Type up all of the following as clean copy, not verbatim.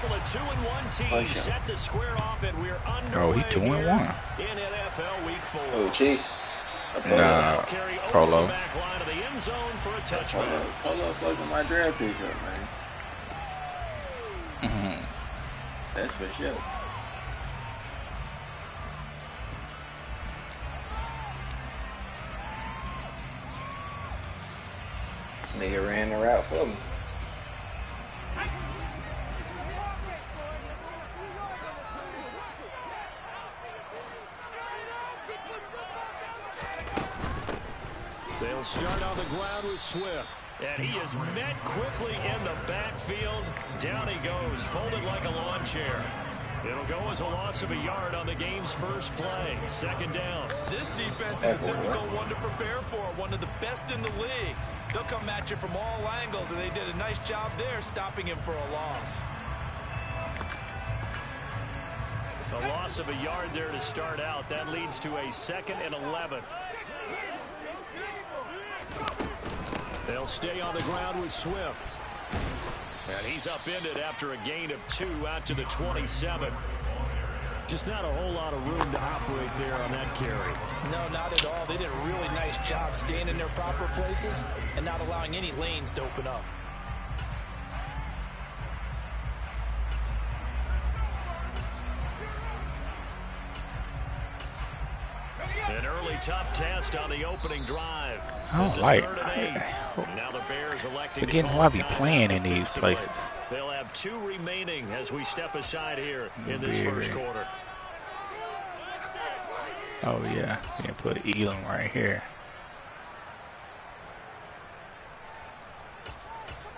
couple of 2-1 teams set to square off, and we're underway. Oh, he 2-1 in NFL Week 4. Oh, Chiefs. Nah, Polo. Back line of the end zone for a touchdown. Polo fucking my draft pick up, man. That's for sure. This nigga ran the route for me. They'll start on the ground with Swift. And he is met quickly in the backfield. Down he goes, folded like a lawn chair. It'll go as a loss of a yard on the game's first play. Second down. This defense is a difficult one to prepare for. One of the best in the league. They'll come at you from all angles, and they did a nice job there stopping him for a loss. A loss of a yard there to start out. That leads to a 2nd and 11. They'll stay on the ground with Swift. And he's upended after a gain of 2 out to the 27. Just not a whole lot of room to operate there on that carry. No, not at all. They did a really nice job staying in their proper places and not allowing any lanes to open up. An early tough test on the opening drive. I don't like Now the Bears electing forgetting who I be playing in these places. They'll have 2 remaining as we step aside here in this first quarter. Oh yeah, you can put Elam right here.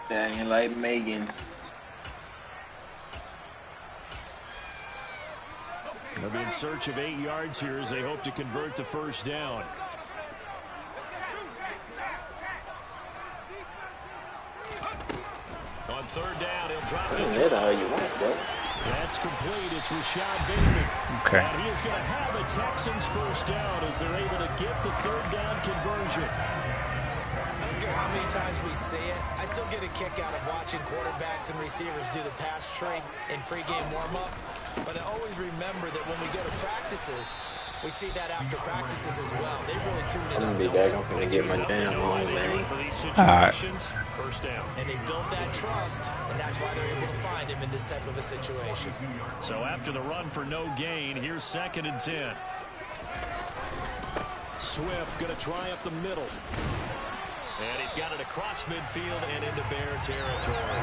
Dang, like Megan. They'll be in search of 8 yards here as they hope to convert the first down. On 3rd down, he'll drop it. How you want, bro. That's complete. It's Rashad Bateman. Okay. And he is going to have a Texans first down as they're able to get the 3rd down conversion. I don't care how many times we say it, I still get a kick out of watching quarterbacks and receivers do the pass trade in pregame warm-up. But I always remember that when we go to practices, we see that after practices as well. They really tune in. I'm gonna be back. I'm gonna get my damn on, man. First down. And they build that trust, and that's why they're able to find him in this type of a situation. So after the run for no gain, here's 2nd and 10. Swift going to try up the middle. And he's got it across midfield and into Bear territory.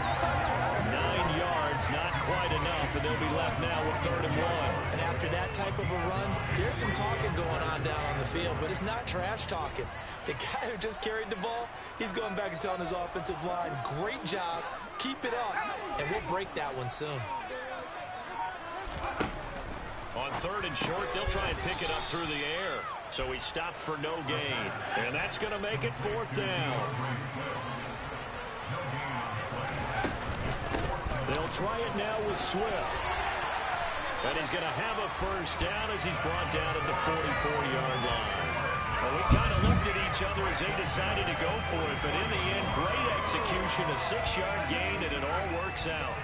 9 yards, not quite enough, and they'll be left now with 3rd and 1. And after that type of a run, there's some talking going on down on the field, but it's not trash talking. The guy who just carried the ball, he's going back and telling his offensive line, great job, keep it up, and we'll break that one soon. On 3rd and short, they'll try and pick it up through the air. So he stopped for no gain. And that's going to make it 4th down. They'll try it now with Swift. And he's going to have a first down as he's brought down at the 44-yard line. Well, we kind of looked at each other as they decided to go for it. But in the end, great execution, a 6-yard gain, and it all works out.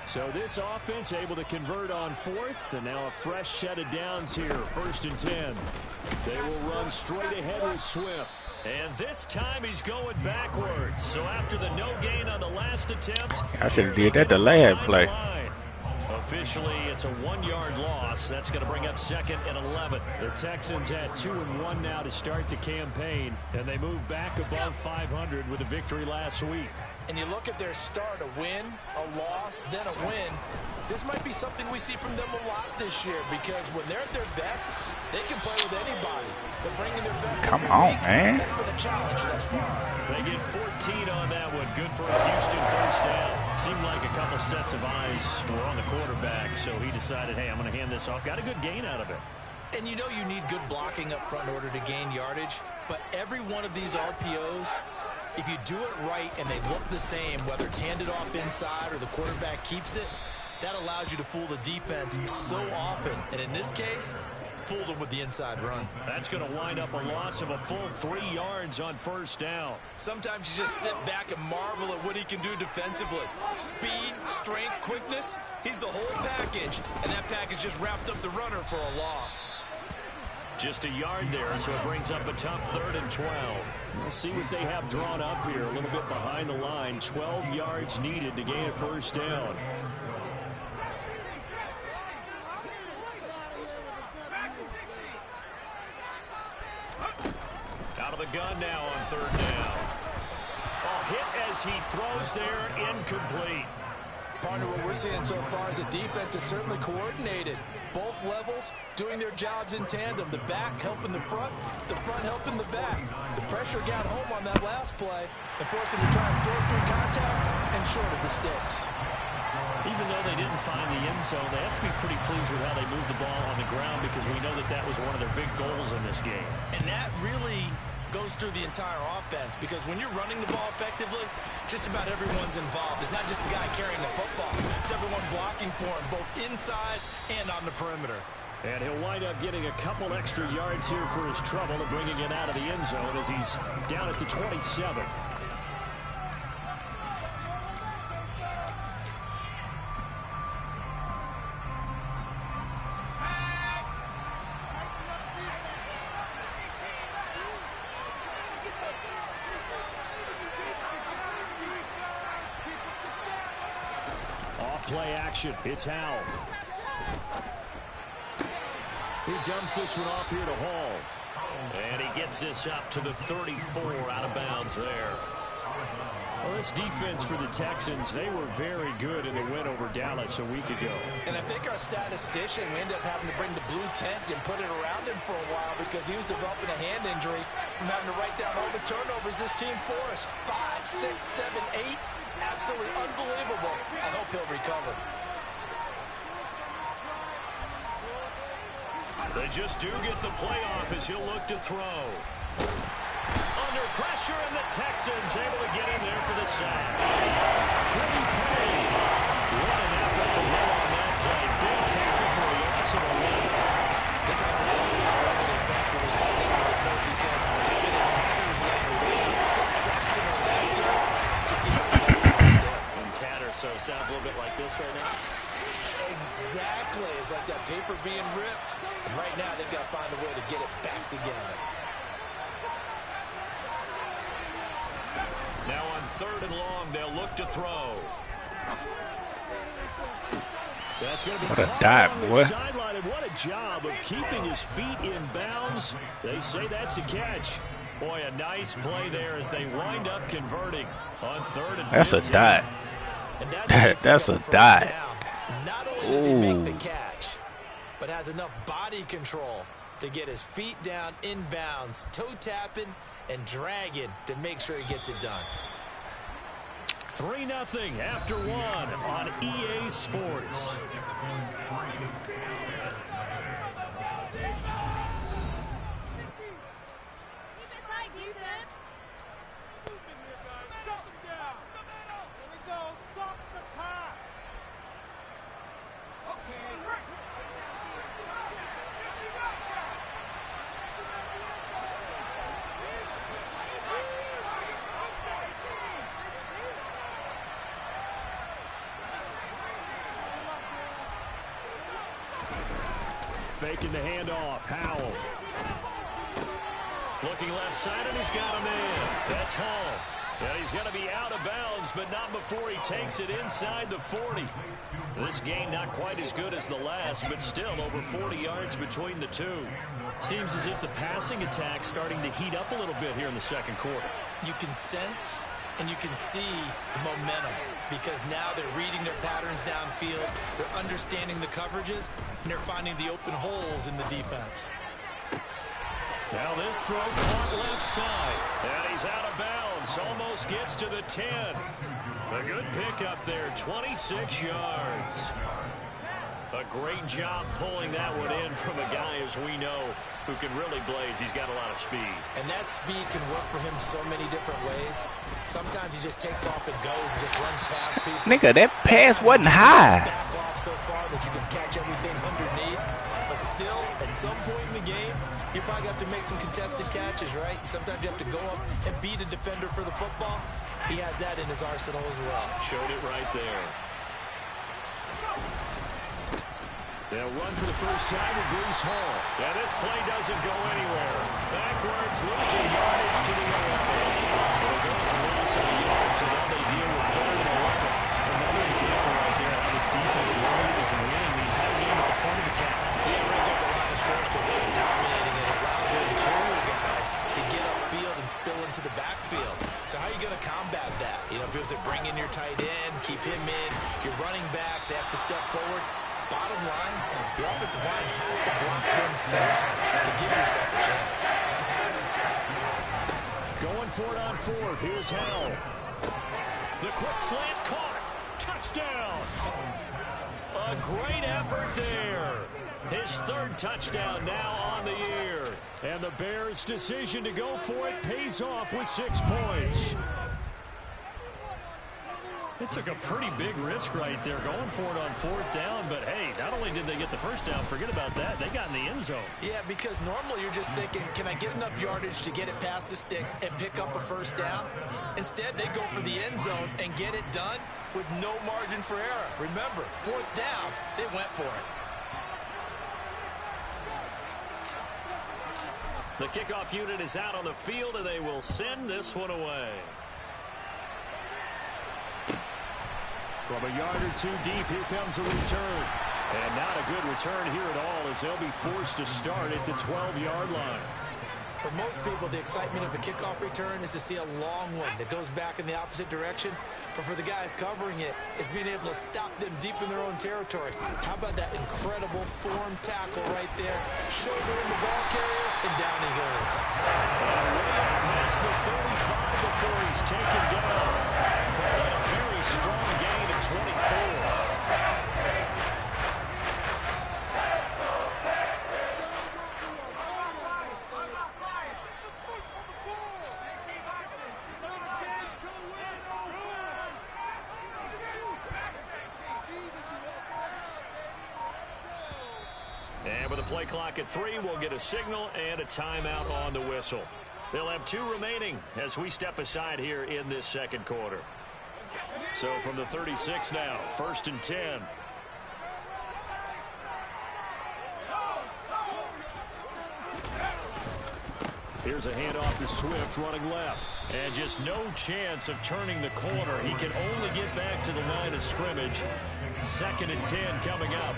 So this offense able to convert on 4th, and now a fresh set of downs here, 1st and 10. They will run straight ahead with Swift. And this time he's going backwards. So after the no gain on the last attempt, I should have did that the last play. Officially, it's a 1-yard loss. That's going to bring up 2nd and 11. The Texans had 2-1 now to start the campaign, and they moved back above 500 with a victory last week. And you look at their start, a win, a loss, then a win. This might be something we see from them a lot this year, because when they're at their best, they can play with anybody. But bringing their best, come on, man. That's been a challenge thus far. They get 14 on that one. Good for a Houston first down. Seemed like a couple sets of eyes were on the quarterback, so he decided, hey, I'm going to hand this off. Got a good gain out of it. And you know you need good blocking up front in order to gain yardage, but every one of these RPOs, if you do it right and they look the same, whether it's handed off inside or the quarterback keeps it, that allows you to fool the defense so often. And in this case, fooled him with the inside run. That's going to wind up a loss of a full 3 yards on first down. Sometimes you just sit back and marvel at what he can do defensively. Speed, strength, quickness, he's the whole package. And that package just wrapped up the runner for a loss. Just a yard there, so it brings up a tough 3rd and 12. We'll see what they have drawn up here. A little bit behind the line. 12 yards needed to gain a first down. Out of the gun now on 3rd down. A hit as he throws there, incomplete. Partner, what we're seeing so far is the defense is certainly coordinated. Both levels doing their jobs in tandem. The back helping the front helping the back. The pressure got home on that last play and forced him to try and throw through contact and short of the sticks. Even though they didn't find the end zone, they have to be pretty pleased with how they moved the ball on the ground because we know that that was one of their big goals in this game. And that really goes through the entire offense because when you're running the ball effectively, just about everyone's involved. It's not just the guy carrying the football. It's everyone blocking for him, both inside and on the perimeter. And he'll wind up getting a couple extra yards here for his trouble and bringing it out of the end zone as he's down at the 27. Play action. It's Howell. He dumps this one off here to Hall. And he gets this up to the 34 out of bounds there. Well, this defense for the Texans, they were very good in the win over Dallas a week ago. And I think our statistician, we ended up having to bring the blue tent and put it around him for a while because he was developing a hand injury from having to write down all the turnovers this team forced. 5, 6, 7, 8. Absolutely unbelievable. I hope he'll recover. They just do get the playoff as he'll look to throw. Under pressure, and the Texans able to get in there for the sack. Pretty paid. What an effort from him on that play. Big tackle for a loss of 11. This offensive is struggling. In fact, when we sat down with the coach, he said it's been in tatters lately. They had 6 sacks in their last game. Just get it back there. In tatters, so it sounds a little bit like this right now. Exactly. It's like that paper being ripped. And right now, they've got to find a way to get it back together. Now on 3rd and long, they'll look to throw. That's going to be what a dive, boy. Sideline, and what a job of keeping his feet in bounds. They say that's a catch. Boy, a nice play there as they wind up converting on 3rd and 15. That's a dive. That's a dive. Not only does he make the catch, but has enough body control to get his feet down in bounds, toe tapping and dragging to make sure he gets it done. 3-0 after 1 on EA Sports. Faking the handoff. Howell. Looking left side, and he's got him in. That's Hall. And he's going to be out of bounds, but not before he takes it inside the 40. This game not quite as good as the last, but still over 40 yards between the two. Seems as if the passing attack's starting to heat up a little bit here in the second quarter. You can sense and you can see the momentum because now they're reading their patterns downfield, they're understanding the coverages, and they're finding the open holes in the defense. Now this throw caught left side, and he's out of bounds, almost gets to the 10. A good pickup there, 26 yards. A great job pulling that one in from a guy, as we know, who can really blaze. He's got a lot of speed. And that speed can work for him so many different ways. Sometimes he just takes off and goes and just runs past people. Nigga, that pass wasn't high. Back off so far that you can catch everything underneath. But still, at some point in the game, you probably have to make some contested catches, right? Sometimes you have to go up and beat a defender for the football. He has that in his arsenal as well. Showed it right there. They'll run for the first time with Brees Hall. Yeah, this play doesn't go anywhere. Backwards, losing yardage to the 11. There goes a loss of yards, so now they deal with 3rd and 11. Another example right there how this defense really is winning the entire game at the point of attack. Yeah, right up the line of scrimmage because they're dominating, and it allows their interior guys to get upfield and spill into the backfield. So how are you going to combat that? You know, because they bring in your tight end, keep him in. Your running backs, they have to step forward. Bottom line, the offensive line has to block them first to give yourself a chance. Going for it on 4th. Here's Hell. The quick slant caught. Touchdown. A great effort there. His 3rd touchdown now on the year. And the Bears' decision to go for it pays off with 6 points. It took a pretty big risk right there going for it on 4th down, but hey, not only did they get the first down, forget about that, they got in the end zone. Yeah, because normally you're just thinking, can I get enough yardage to get it past the sticks and pick up a first down? Instead, they go for the end zone and get it done with no margin for error. Remember, 4th down, they went for it. The kickoff unit is out on the field, and they will send this one away. From a yard or 2 deep, here comes a return. And not a good return here at all, as they'll be forced to start at the 12-yard line. For most people, the excitement of a kickoff return is to see a long one that goes back in the opposite direction. But for the guys covering it, it's being able to stop them deep in their own territory. How about that incredible form tackle right there? Shoulder in the ball carrier, and down he goes. And way out past the 35 before he's taken down. A very strong gain of 24. And with a play clock at 3, we'll get a signal and a timeout on the whistle. They'll have 2 remaining as we step aside here in this second quarter. So from the 36 now, 1st and 10. Here's a handoff to Swift running left. And just no chance of turning the corner. He can only get back to the line of scrimmage. 2nd and 10 coming up.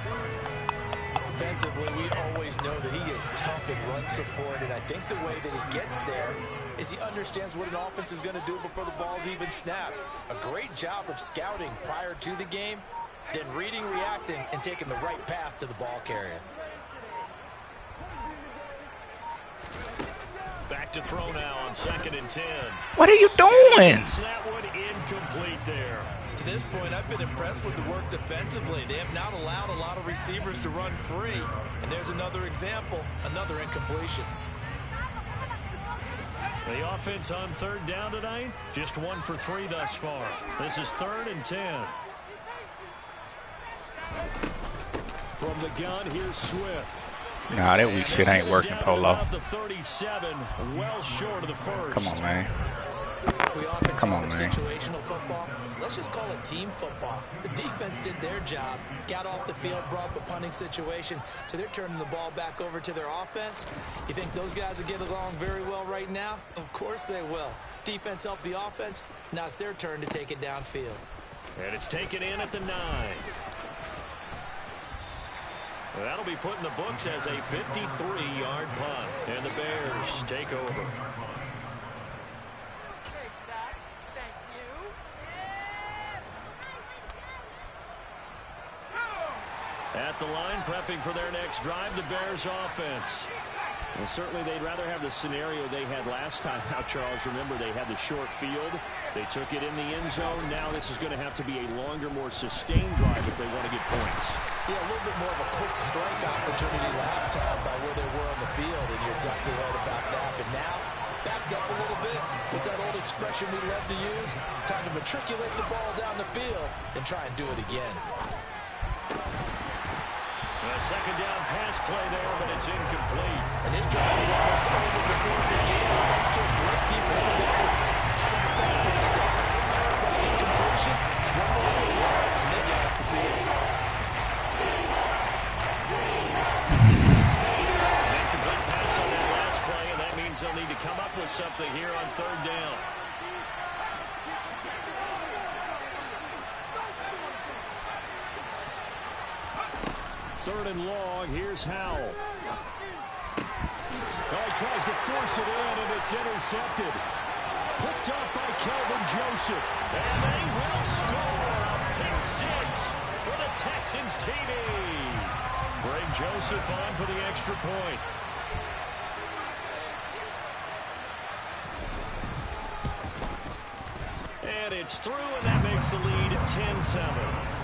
Defensively, we always know that he is tough in run support, and I think the way that he gets there is he understands what an offense is going to do before the ball's even snapped. A great job of scouting prior to the game, then reading, reacting, and taking the right path to the ball carrier. Back to throw now on 2nd and 10. What are you doing? That one incomplete there. To this point, I've been impressed with the work defensively. They have not allowed a lot of receivers to run free. And there's another example, another incompletion. The offense on 3rd down tonight, just 1 for 3 thus far. This is 3rd and 10. From the gun, here's Swift. Nah, that weak shit ain't working, Polo. The 37, well short of the first. Come on, man. We often Come on, talk man. situational football. Let's just call it team football. The defense did their job, got off the field, brought the punting situation, so they're turning the ball back over to their offense. You think those guys will get along very well right now? Of course they will. Defense helped the offense. Now it's their turn to take it downfield. And it's taken in at the 9. That'll be put in the books as a 53-yard punt. And the Bears take over. At the line, prepping for their next drive, the Bears offense. Well, certainly they'd rather have the scenario they had last time. Now, Charles, remember they had the short field. They took it in the end zone. Now this is going to have to be a longer, more sustained drive if they want to get points. Yeah, a little bit more of a quick strike opportunity last time by where they were on the field, and you're exactly right about that. But now, backed up a little bit. What's that old expression we love to use? Time to matriculate the ball down the field and try and do it again. A second down pass play there, but it's incomplete. And his drive is almost over before it began, thanks to a great defensive effort. Sacked that big step. That incompletion, one more for the yard, and they get off the field. An incomplete pass on that last play, and that means they'll need to come up with something here on third down. Third and long, here's Howell. Oh, he tries to force it in, and it's intercepted. Picked up by Kelvin Joseph. And they will score a pick six for the Texans TD. Bring Joseph on for the extra point. And it's through, and that makes the lead 10-7.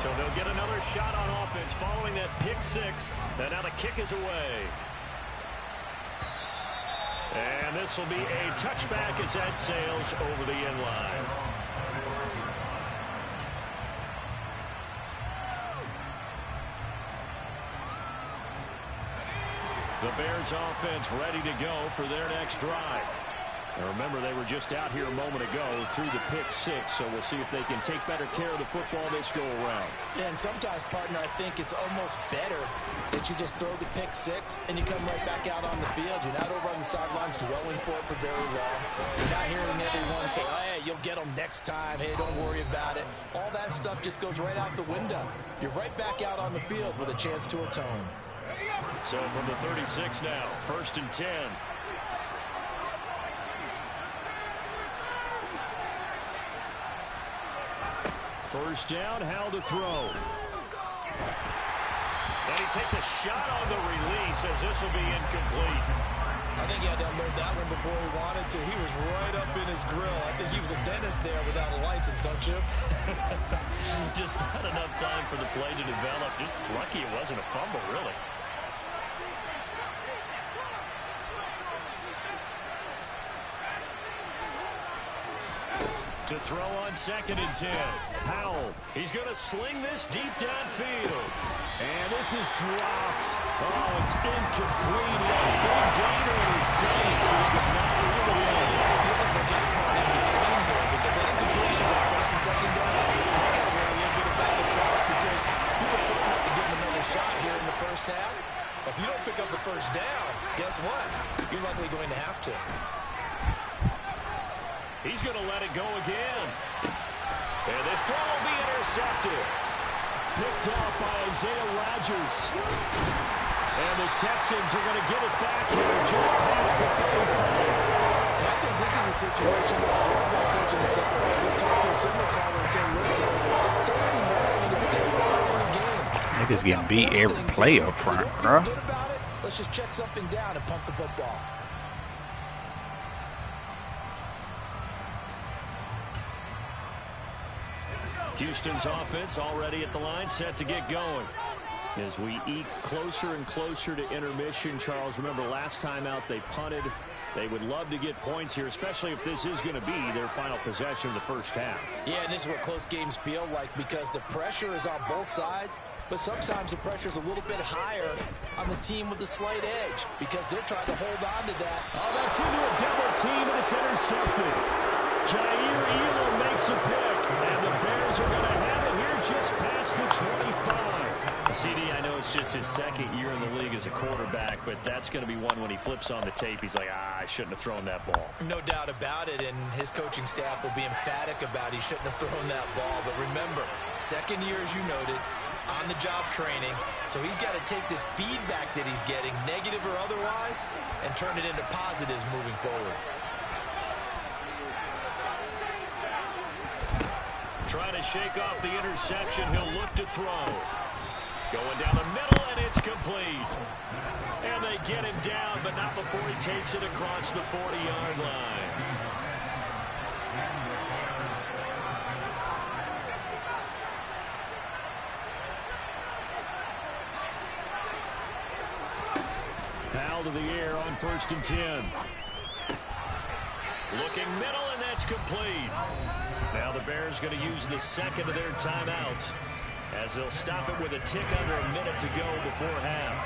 So they'll get another shot on offense following that pick six. And now the kick is away. And this will be a touchback as that sails over the end line. The Bears offense ready to go for their next drive. And remember, they were just out here a moment ago through the pick six, so we'll see if they can take better care of the football this go around. Yeah, and sometimes, partner, I think it's almost better that you just throw the pick six and you come right back out on the field. You're not over on the sidelines dwelling for it for very long. You're not hearing everyone say, oh, hey, you'll get them next time. Hey, don't worry about it. All that stuff just goes right out the window. You're right back out on the field with a chance to atone. So from the 36 now, 1st and 10. First down, Howell to throw. And he takes a shot on the release as this will be incomplete. I think he had to unload that one before he wanted to. He was right up in his grill. I think he was a dentist there without a license, don't you? Just not enough time for the play to develop. Just lucky it wasn't a fumble, really. To throw on 2nd and 10. Howell, he's going to sling this deep downfield. And this is dropped. Oh, it's incomplete. He had a big gainer in his sights, but he could not reel it in. It feels like they're getting caught in between here because the incompletions on 1st and 2nd down. They got to worry a little bit about the clock because you prefer not to give them another shot here in the first half. If you don't pick up the first down, guess what? You're likely going to have to. He's going to let it go again. And this throw will be intercepted. Picked off by Isaiah Rodgers. And the Texans are going to get it back here just past the 35. I think this is a situation where the quarterback coach and the center will talk to a center caller and say, listen, it's 3rd and 9 and it's still early in the game. Niggas getting beat every play up front, bro. Good about it? Let's just check something down and pump the football. Houston's offense already at the line, set to get going. As we eke closer and closer to intermission, Charles, remember last time out they punted. They would love to get points here, especially if this is going to be their final possession of the first half. Yeah, and this is what close games feel like because the pressure is on both sides, but sometimes the pressure is a little bit higher on the team with the slight edge because they're trying to hold on to that. Oh, that's into a double team, and it's intercepted. Jair Elam makes a pick, and the Bears are going to have it here just past the 25. CD, I know it's just his 2nd year in the league as a quarterback, but that's going to be one when he flips on the tape. He's like, I shouldn't have thrown that ball. No doubt about it, and his coaching staff will be emphatic about he shouldn't have thrown that ball. But remember, 2nd year, as you noted, on-the-job training, so he's got to take this feedback that he's getting, negative or otherwise, and turn it into positives moving forward. Trying to shake off the interception. He'll look to throw. Going down the middle, and it's complete. And they get him down, but not before he takes it across the 40-yard line. Powell to the air on 1st and 10. Looking middle, and that's it's complete. Now the Bears going to use the second of their timeouts, as they'll stop it with a tick under a minute to go before half.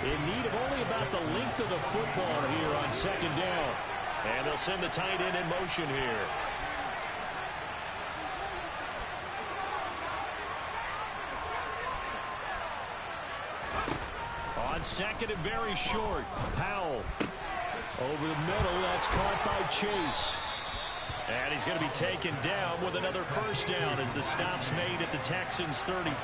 In need of only about the length of the football here on second down. And they'll send the tight end in motion here. On second and very short, Powell. Over the middle, that's caught by Chase. And he's going to be taken down with another first down as the stop's made at the Texans 33.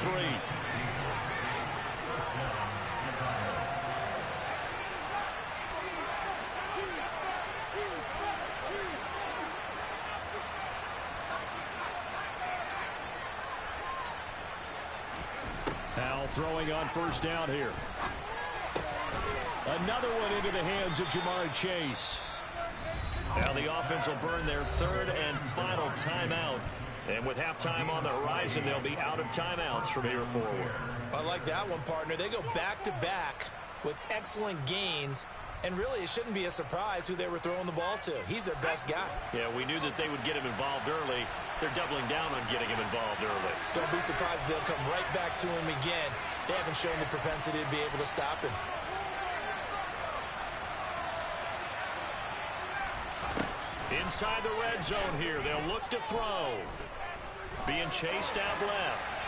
Powell throwing on first down here. Another one into the hands of Jamar Chase. Now the offense will burn their third and final timeout. And with halftime on the horizon, they'll be out of timeouts from here forward. I like that one, partner. They go back-to-back with excellent gains. And really, it shouldn't be a surprise who they were throwing the ball to. He's their best guy. Yeah, we knew that they would get him involved early. They're doubling down on getting him involved early. Don't be surprised if they'll come right back to him again. They haven't shown the propensity to be able to stop him. Inside the red zone here, they'll look to throw. Being chased out left.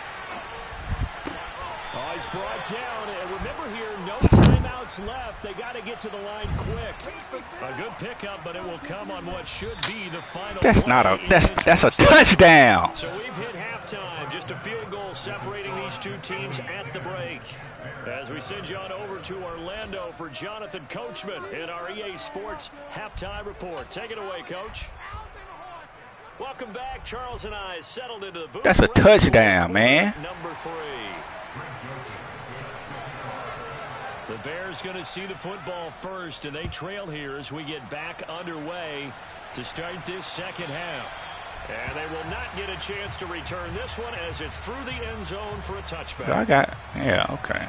Oh, he's brought down. And remember here, no timeouts left. They got to get to the line quick. A good pickup, but it will come on what should be the final. That's not a that's a touchdown. So we've hit halftime. Just a field goal separating these two teams at the break. As we send you on over to Orlando for Jonathan Coachman in our EA Sports halftime report. Take it away, Coach. Welcome back. Charles and I settled into the booth. That's a touchdown, man. Number 3. The Bears going to see the football first, and they trail here as we get back underway to start this second half. And they will not get a chance to return this one as it's through the end zone for a touchback. Yeah, okay.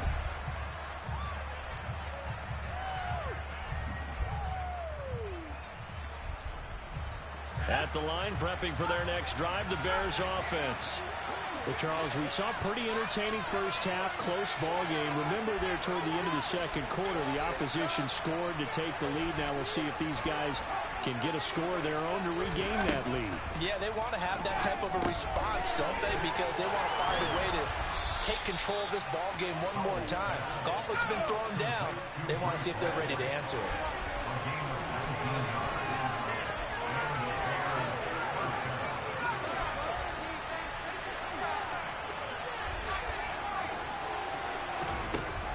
At the line, prepping for their next drive, the Bears offense. Well, Charles, we saw pretty entertaining first half, close ball game. Remember there toward the end of the second quarter, the opposition scored to take the lead. Now we'll see if these guys can get a score of their own to regain that lead. Yeah, they want to have that type of a response, don't they? Because they want to find a way to take control of this ball game one more time. Gauntlet's been thrown down. They want to see if they're ready to answer it.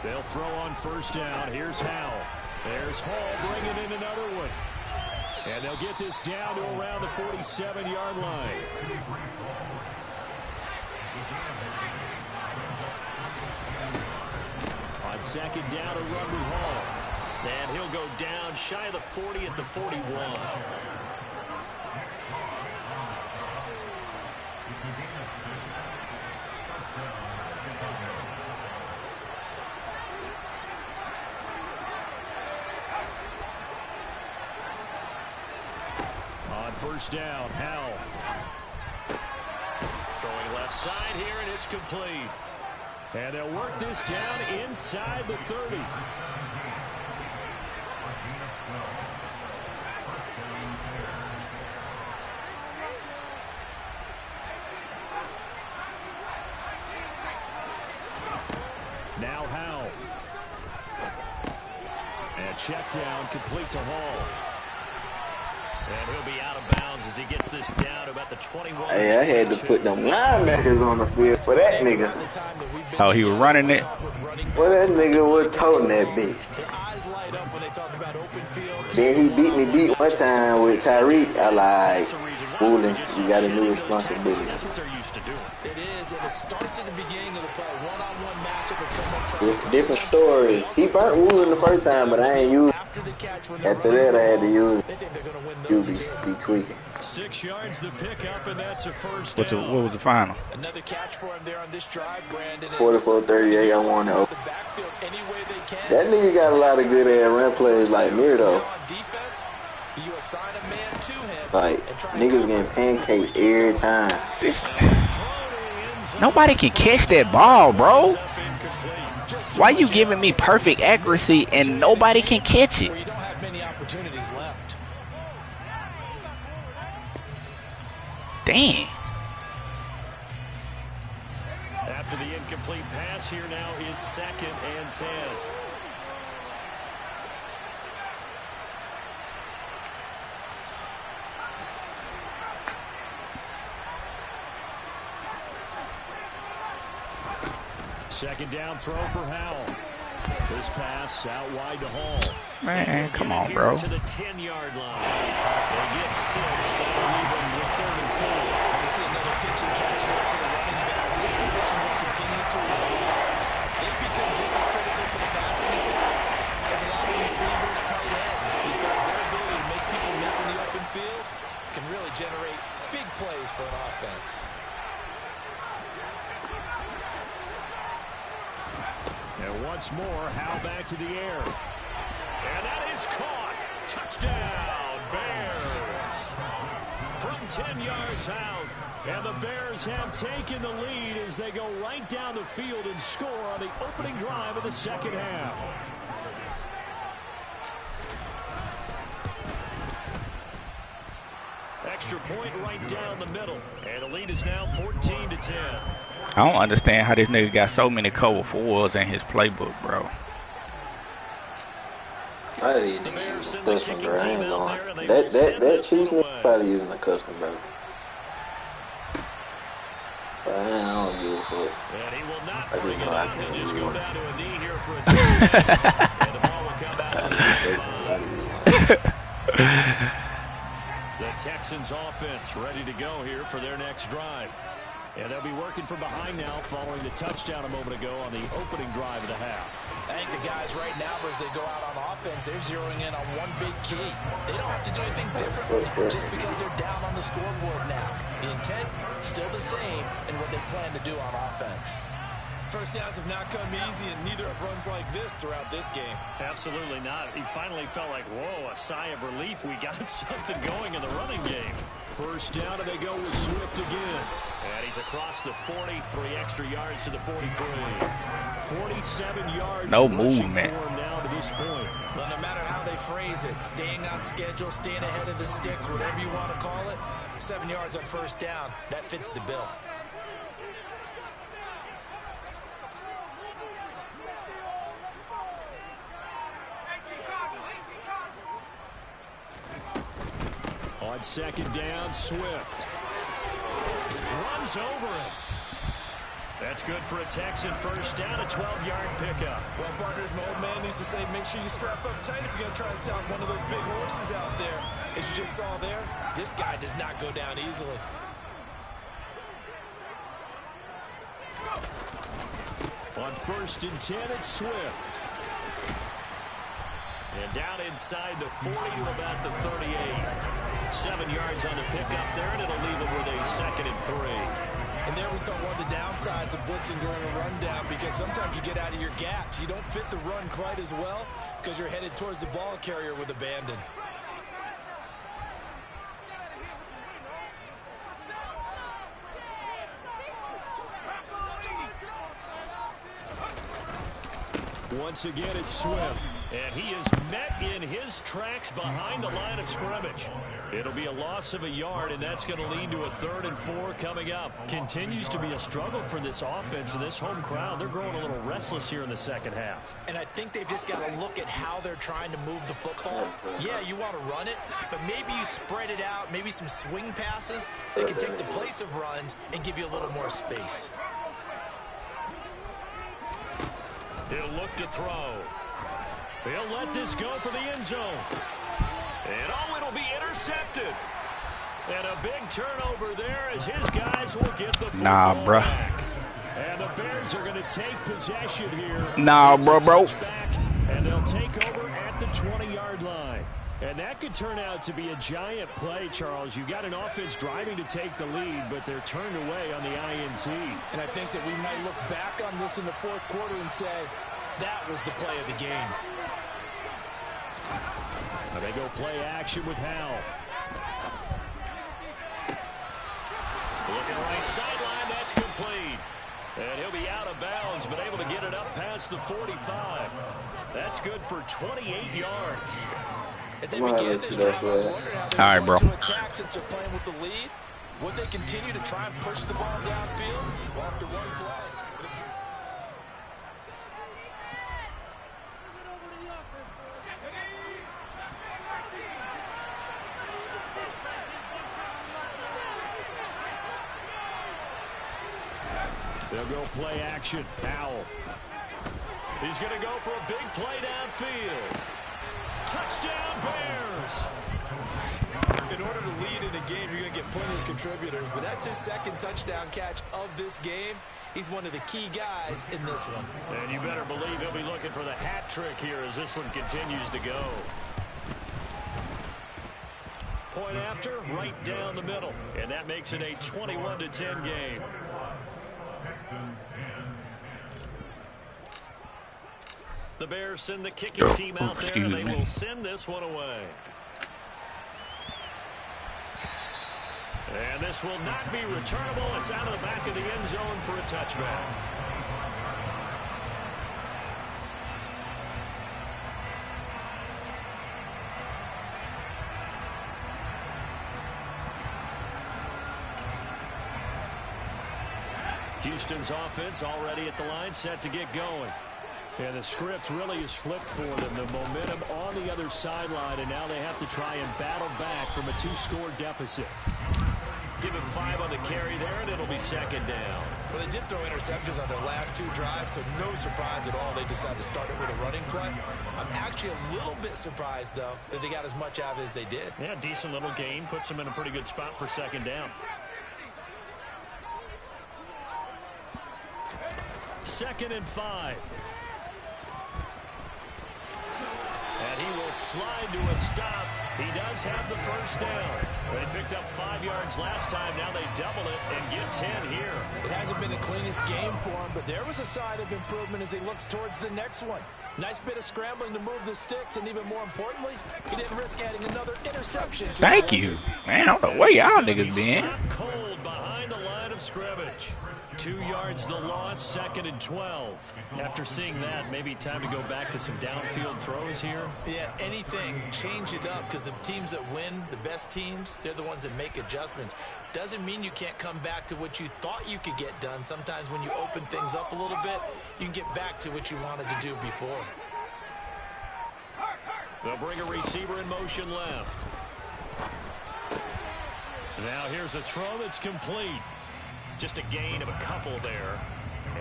They'll throw on first down. Here's Howell. There's Hall bringing in another one. And they'll get this down to around the 47-yard line. On second down, a run with Hall. And he'll go down shy of the 40 at the 41. First down, Howell. Throwing left side here, and it's complete. And they'll work this down inside the 30. Now Howell. And check down, complete to Hall. And he'll be out of bounds as he gets this down to about the 21. Hey, I had to put them linebackers on the field for that nigga. Oh, he was running it? Well, that nigga was toting that bitch. Then he beat me deep one time with Tyreek. I like, Woolen, you got a new responsibility. That's what they're used to doing. It is, and it starts at the beginning of the play. One-on-one matchup of someone trying It's a different story. He burnt Woolen the first time, but I ain't used it. After that, I had to use it. You be tweaking. 6 yards the pickup, and that's a first down. What was the final? Another catch for him there on this drive, Brandon. 44-38, I won it. The backfield any way they can. That nigga got a lot of good ass run plays like me, though. Defense, you assign a man to him. Like, niggas getting pancaked every time. Nobody can catch that ball, bro. Why you giving me perfect accuracy and nobody can catch it? You don't have many opportunities left. Dang. After the incomplete pass, here now is 2nd and 10. Second down throw for Howell. This pass out wide to Hall. Man, come on, bro. To the 10-yard line. They get 6. That'll leave them with 3rd and 4. And we see another pitch and catch there to the running back. This position just continues to evolve. They've become just as critical to the passing attack as a lot of receivers, tight ends, because their ability to make people miss in the open field can really generate big plays for an offense. And once more, Howe back to the air. And that is caught. Touchdown, Bears. From 10 yards out. And the Bears have taken the lead as they go right down the field and score on the opening drive of the second half. Extra point right down the middle. And the lead is now 14-10. I don't understand how this nigga got so many cover 4s in his playbook, bro. I didn't even use a custom, bro. I ain't going. That Chiefs nigga probably using a custom, bro. But I don't give a fuck. And he will not I bring didn't it know I up. could He'll just use go one. down to a knee here for a touchdown. And the ball will come back to the 25. The Texans offense ready to go here for their next drive. And they'll be working from behind now following the touchdown a moment ago on the opening drive of the half. I think the guys right now, as they go out on offense, they're zeroing in on one big key. They don't have to do anything differently just because they're down on the scoreboard now. The intent, still the same in what they plan to do on offense. First downs have not come easy, and neither have runs like this throughout this game. Absolutely not. He finally felt like, whoa, a sigh of relief. We got something going in the running game. First down, and they go with Swift again. And he's across the 40, 3 extra yards to the 43. 47 yards. No movement. Now to this point. Well, no matter how they phrase it, staying on schedule, staying ahead of the sticks, whatever you want to call it, 7 yards on first down, that fits the bill. On second down, Swift runs over it. That's good for a Texan first down, a 12-yard pickup. Well, partners, my old man used to say, make sure you strap up tight if you're going to try and stop one of those big horses out there. As you just saw there, this guy does not go down easily. On 1st and 10, it's Swift. And down inside the 40 to about the 38. 7 yards on the pickup there, and it'll leave them with a 2nd and 3. And there we saw one of the downsides of blitzing during a rundown, because sometimes you get out of your gaps. You don't fit the run quite as well because you're headed towards the ball carrier with abandon. Once again, it's Swift. And he is met in his tracks behind the line of scrimmage. It'll be a loss of a yard, and that's going to lead to a 3rd and 4 coming up. Continues to be a struggle for this offense and this home crowd. They're growing a little restless here in the second half. And I think they've just got to look at how they're trying to move the football. Yeah, you want to run it, but maybe you spread it out, maybe some swing passes that can take the place of runs and give you a little more space. He'll look to throw. He'll let this go for the end zone. And it'll be intercepted. And a big turnover there as his guys will get the football bruh. back. And the Bears are going to take possession here. Nah, bro. And they'll take over at the 20-yard line. And that could turn out to be a giant play, Charles. You've got an offense driving to take the lead, but they're turned away on the INT. And I think that we might look back on this in the 4th quarter and say, that was the play of the game. Now they go play action with Howell. Looking right sideline, that's complete. And he'll be out of bounds, but able to get it up past the 45. That's good for 28 yards. As they began this drive, I was wondering how they All right, were bro. going to attack since they're playing with the lead. Would they continue to try and push the ball downfield? Well, after one play. They'll go play action. Powell. He's going to go for a big play downfield. Touchdown, Bears. In order to lead in a game, you're going to get plenty of contributors, but that's his second touchdown catch of this game. He's one of the key guys in this one. And you better believe he'll be looking for the hat trick here as this one continues to go. Point after, right down the middle. And that makes it a 21-10 game. The Bears send the kicking team out there, and they will send this one away. And this will not be returnable. It's out of the back of the end zone for a touchback. Houston's offense already at the line, set to get going. And the script really is flipped for them. The momentum on the other sideline, and now they have to try and battle back from a 2-score deficit. Give him 5 on the carry there, and it'll be second down. Well, they did throw interceptions on their last 2 drives, so no surprise at all they decided to start it with a running play. I'm actually a little bit surprised, though, that they got as much out of it as they did. Yeah, decent little gain. Puts them in a pretty good spot for second down. Second and 5. And he will slide to a stop. He does have the first down. They picked up 5 yards last time. Now they double it and get 10 here. It hasn't been the cleanest game for him, but there was a sign of improvement as he looks towards the next one. Nice bit of scrambling to move the sticks, and even more importantly, he didn't risk adding another interception. Thank you. Man, I don't know where y'all niggas been. Cold behind the line of scrimmage. 2 yards the loss, second and 12. After seeing that, maybe time to go back to some downfield throws here. Yeah, anything. Change it up, because the teams that win, the best teams, they're the ones that make adjustments. Doesn't mean you can't come back to what you thought you could get done. Sometimes when you open things up a little bit, you can get back to what you wanted to do before. They'll bring a receiver in motion left. Now here's a throw that's complete. Just a gain of a couple there.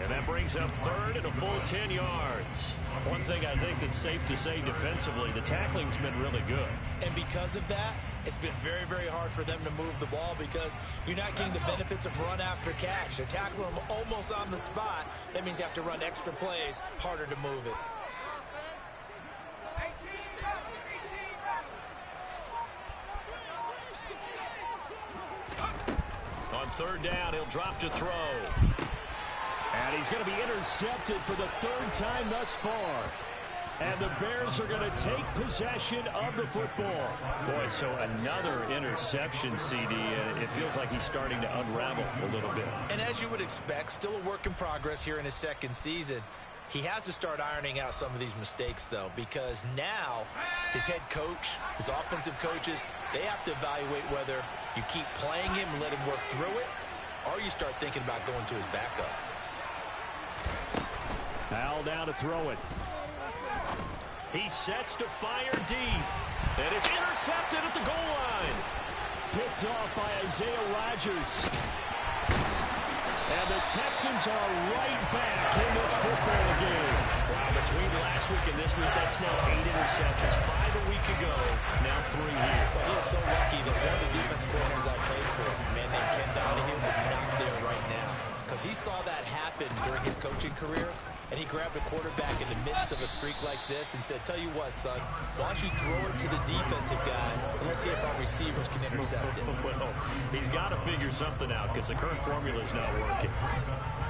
And that brings up third and a full 10 yards. One thing I think that's safe to say defensively, the tackling's been really good. And because of that, it's been very, very hard for them to move the ball because you're not getting the benefits of run after catch. They're tackling them almost on the spot. That means you have to run extra plays, harder to move it. On third down, he'll drop to throw. And he's going to be intercepted for the 3rd time thus far. And the Bears are going to take possession of the football. Boy, so another interception, CD. It feels like he's starting to unravel a little bit. And as you would expect, still a work in progress here in his second season. He has to start ironing out some of these mistakes, though, because now his head coach, his offensive coaches, they have to evaluate whether you keep playing him and let him work through it, or you start thinking about going to his backup. Powell down to throw it. He sets to fire deep. And it's intercepted at the goal line. Picked off by Isaiah Rodgers. And the Texans are right back in this football game. Wow, between last week and this week, that's now 8 interceptions. 5 a week ago, now 3 here. Well, he is so lucky that one of the defense coordinators I played for, a man named Ken Donahue, is not there right now. Because he saw that happen during his coaching career, and he grabbed a quarterback in the midst of a streak like this and said, tell you what, son, why don't you throw it to the defensive guys, and let's see if our receivers can intercept it. Well, he's got to figure something out because the current formula is not working.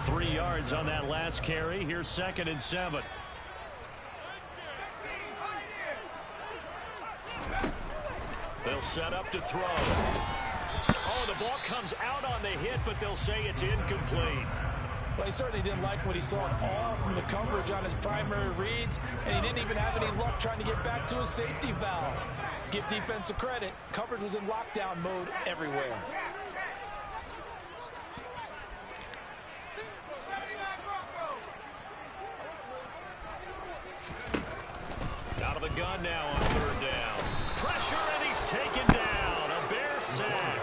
3 yards on that last carry. Here's 2nd and 7. They'll set up to throw. Oh, the the ball comes out on the hit, but they'll say it's incomplete. Well, he certainly didn't like what he saw at all from the coverage on his primary reads, and he didn't even have any luck trying to get back to his safety valve. Give defense a credit. Coverage was in lockdown mode everywhere. Out of the gun now on third down. Pressure, and he's taken down. A Bear sack.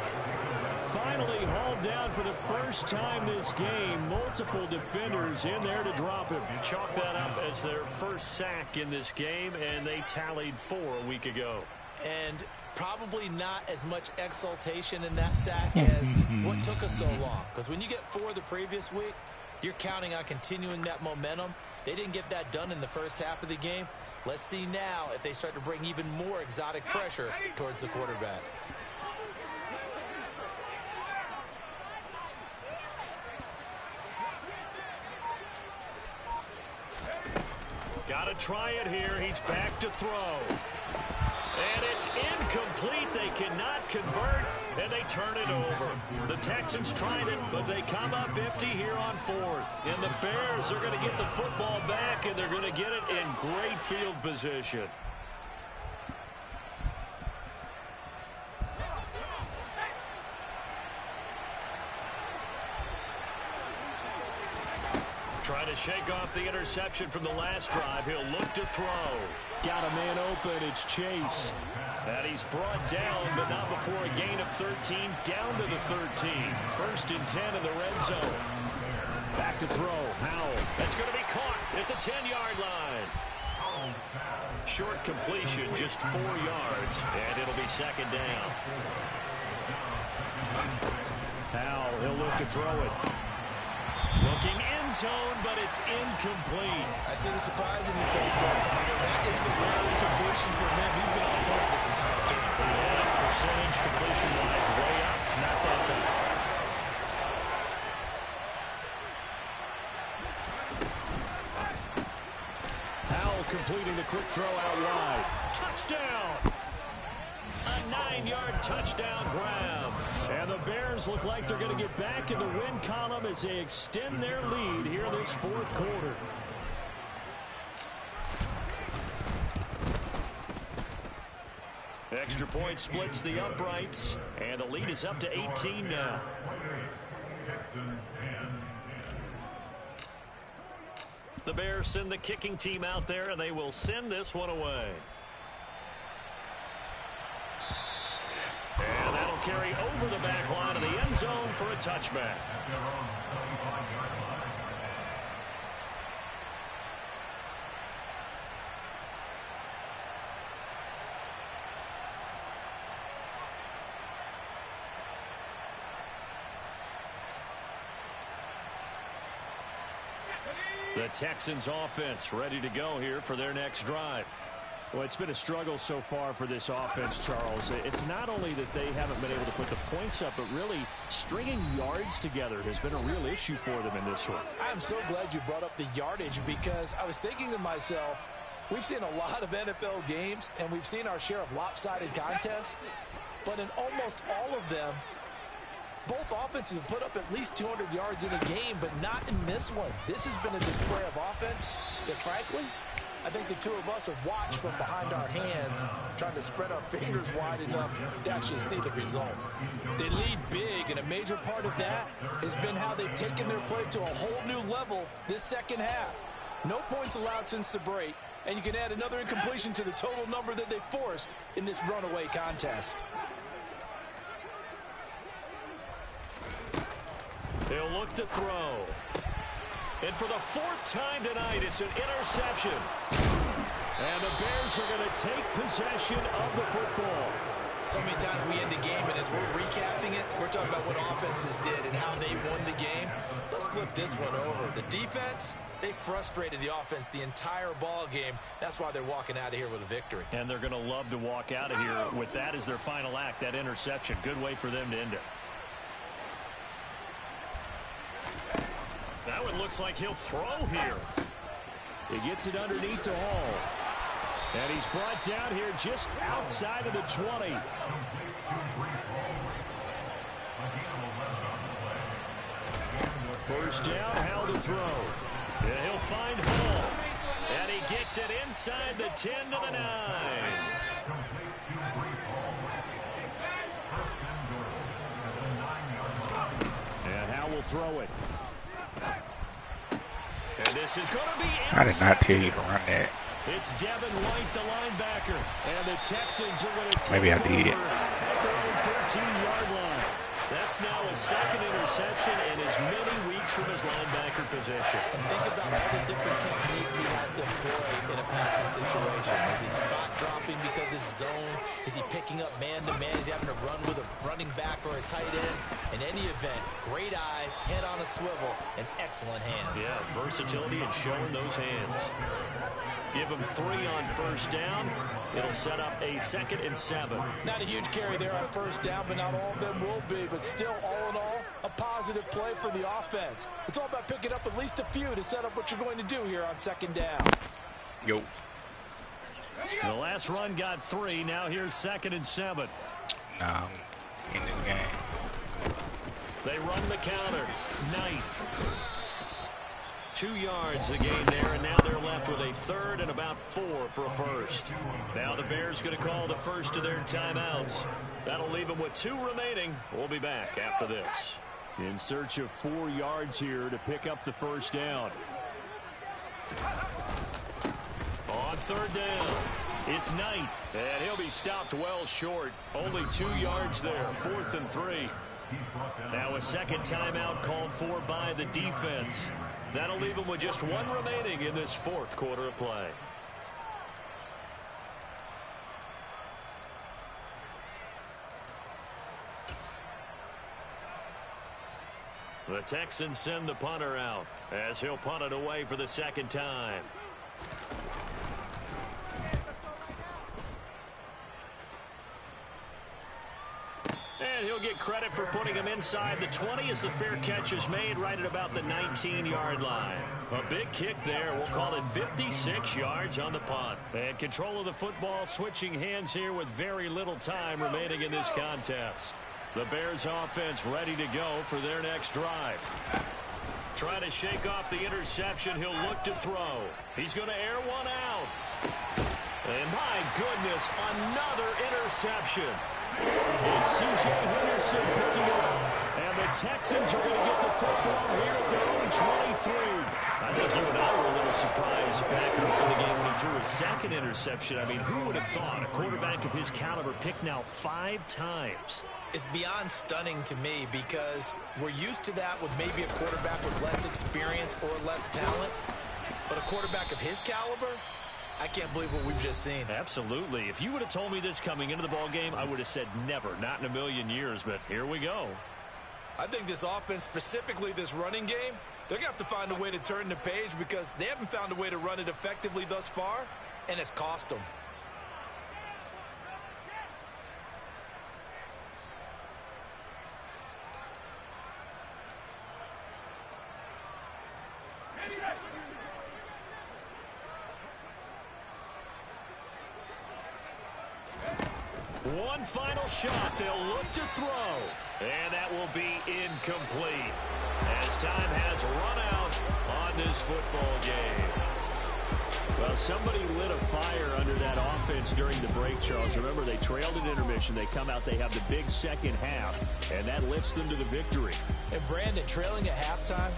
Finally hauled down for the first time this game. Multiple defenders in there to drop him. Chalk that up as their first sack in this game, and they tallied 4 a week ago. And probably not as much exultation in that sack as what took us so long. Because when you get 4 the previous week, you're counting on continuing that momentum. They didn't get that done in the first half of the game. Let's see now if they start to bring even more exotic pressure towards the quarterback. Got to try it here. He's back to throw. And it's incomplete. They cannot convert, and they turn it over. The Texans tried it, but they come up empty here on 4th. And the Bears are going to get the football back, and they're going to get it in great field position. Trying to shake off the interception from the last drive. He'll look to throw. Got a man open. It's Chase. And he's brought down, but not before a gain of 13, down to the 13. 1st and 10 in the red zone. Back to throw. Howell. That's going to be caught at the 10-yard line. Short completion, just 4 yards, and it'll be 2nd down. Howell, he'll look to throw it. Looking end zone, but it's incomplete. I see the surprise in your face there, Parker. That is a rare completion for him. He's been on point this entire game. Yes, percentage completion-wise way up. Not that time. Howell completing the quick throw out wide. Touchdown! A 9-yard touchdown grab. And the Bears look like they're going to get back in the win column as they extend their lead here in this 4th quarter. Extra point splits the uprights, and the lead is up to 18 now. The Bears send the kicking team out there, and they will send this one away. And that'll carry over the back line of the end zone for a touchback. The Texans offense ready to go here for their next drive. Well, it's been a struggle so far for this offense, Charles. It's not only that they haven't been able to put the points up, but really stringing yards together has been a real issue for them in this one. I'm so glad you brought up the yardage because I was thinking to myself, we've seen a lot of NFL games and we've seen our share of lopsided contests, but in almost all of them, both offenses have put up at least 200 yards in a game, but not in this one. This has been a display of offense that, frankly, I think the two of us have watched from behind our hands, trying to spread our fingers wide enough to actually see the result. They lead big, and a major part of that has been how they've taken their play to a whole new level this second half. No points allowed since the break, and you can add another incompletion to the total number that they forced in this runaway contest. They'll look to throw. And for the 4th time tonight, it's an interception. And the Bears are going to take possession of the football. So many times we end the game, and as we're recapping it, we're talking about what offenses did and how they won the game. Let's flip this one over. The defense, they frustrated the offense the entire ball game. That's why they're walking out of here with a victory. And they're going to love to walk out of here with that as their final act, that interception. Good way for them to end it. That one looks like he'll throw here. He gets it underneath to Hall. And he's brought down here just outside of the 20. First down, how to throw. Yeah, he'll find Hall. And he gets it inside the 10 to the 9. And Howell will throw it. And this is going to be inside. I did not tell you to run that. It's Devin White, the linebacker. And the Texans are going to take Maybe I over did. at their own 13-yard line. That's now his second interception in as many weeks from his linebacker position. And think about all the different techniques he has to employ in a passing situation. Is he spot dropping because it's zone? Is he picking up man-to-man? Is he having to run with a running back or a tight end? In any event, great eyes, head on a swivel, and excellent hands. Yeah, versatility and showing those hands. Give him 3 on first down. It'll set up a 2nd and 7. Not a huge carry there on first down, but not all of them will be. But still, all in all, a positive play for the offense. It's all about picking up at least a few to set up what you're going to do here on 2nd down. Yo. The last run got 3. Now here's 2nd and 7. Nah, I'm in this game. They run the counter. Knight. 2 yards the game there, and now they're left with a 3rd and about 4 for a first. Now the Bears going to call the first of their timeouts. That'll leave them with 2 remaining. We'll be back after this. In search of 4 yards here to pick up the first down. On 3rd down, it's Knight, and he'll be stopped well short. Only 2 yards there, 4th and 3. Now a 2nd timeout called for by the defense. That'll leave them with just 1 remaining in this 4th quarter of play. The Texans send the punter out as he'll punt it away for the 2nd time. And he'll get credit for putting him inside the 20 as the fair catch is made right at about the 19-yard line. A big kick there. We'll call it 56 yards on the punt. And control of the football switching hands here with very little time remaining in this contest. The Bears offense ready to go for their next drive. Trying to shake off the interception. He'll look to throw. He's going to air one out. And my goodness, another interception. It's C.J. Henderson picking it up. And the Texans are going to get the football here at their own 23. I think you and I were a little surprised back early in the game when he threw his 2nd interception. I mean, who would have thought a quarterback of his caliber picked now 5 times? It's beyond stunning to me because we're used to that with maybe a quarterback with less experience or less talent. But a quarterback of his caliber, I can't believe what we've just seen. Absolutely. If you would have told me this coming into the ball game, I would have said never, not in a million years. But here we go. I think this offense, specifically this running game, they're going to have to find a way to turn the page because they haven't found a way to run it effectively thus far, and it's cost them. One final shot. They'll look to throw. And that will be incomplete. As time has run out on this football game. Well, somebody lit a fire under that offense during the break, Charles. Remember, they trailed at intermission. They come out, they have the big second half, and that lifts them to the victory. And Brandon, trailing at halftime,